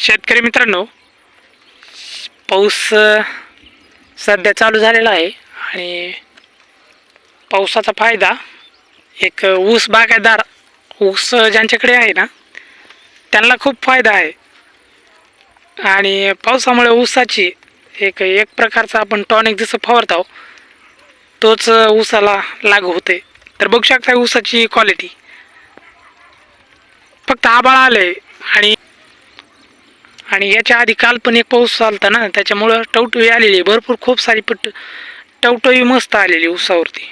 शेतकरी मित्रांनो, पाऊस सध्या चालू झालेला आहे आणि पावसाचा फायदा एक ऊस बागायतदार, ऊस ज्यांच्याकडे आहे ना त्यांना खूप फायदा आहे. आणि पावसामुळे ऊसाची एक प्रकारचा आपण टॉनिक जसं फवारतो तोच ऊसाला लागू होते. तर बघू शकता ऊसाची क्वालिटी, फक्त आभाळ आले आणि याच्या आधी काल पण एक पाऊस आलता ना, त्याच्यामुळं टवटवी आलेली भरपूर, खूप सारी टवटवी मस्त आलेली ऊसावरती.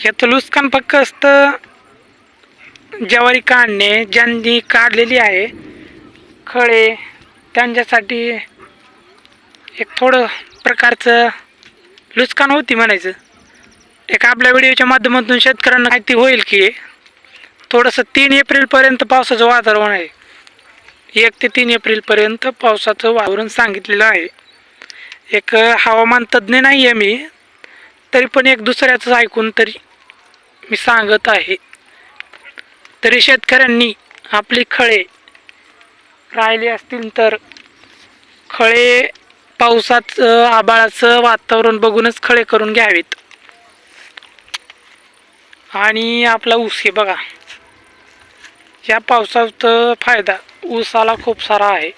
याचं नुकसान फक्त असतं ज्वारी काढणे, ज्यांनी काढलेली आहे खळे त्यांच्यासाठी एक थोडं प्रकारचं नुकसान होती म्हणायचं. एक आपल्या व्हिडिओच्या माध्यमातून शेतकऱ्यांना माहिती होईल की थोडंसं 3 एप्रिलपर्यंत पावसाचं वातावरण आहे. 1 ते 3 एप्रिलपर्यंत पावसाचं वातावरण सांगितलेलं आहे. एक हवामान तज्ज्ञ नाही आहे मी, तरी पण एक दुसऱ्याचं ऐकून तरी मी सांगत आहे. तरी शेतकऱ्यांनी आपली खळे राहिली असतील तर खळे पावसाचं आभाळाचं वातावरण बघूनच खळे करून घ्यावेत. आणि आपला ऊस हे बघा, या पावसाचा फायदा ऊसाला खूप सारा आहे.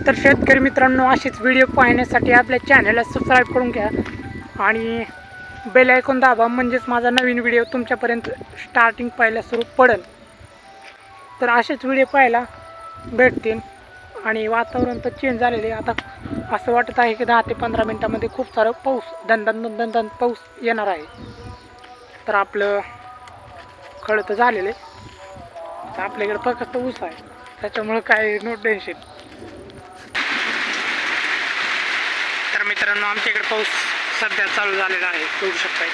तर शेतकरी मित्रांनो, अशीच व्हिडिओ पाहण्यासाठी आपल्या चॅनलला सबस्क्राईब करून घ्या आणि बेल आयकॉन दाबा, म्हणजेच माझा नवीन व्हिडिओ तुमच्यापर्यंत स्टार्टिंग पाहायला सुरू पडेल. तर असेच व्हिडिओ पाहायला भेटतील. आणि वातावरण तर चेंज झालेले, आता असं वाटत आहे की 10 ते 15 मिनिटामध्ये खूप सारं पाऊस दन पाऊस येणार आहे. तर आपलं खळं तर झालेलं आहे, तर आपल्याकडे फक्त ऊस आहे, त्याच्यामुळं काय नो टेन्शन. तर मित्रांनो, आमच्याकडे पाऊस सध्या चालू झालेला आहे, बघू शकता.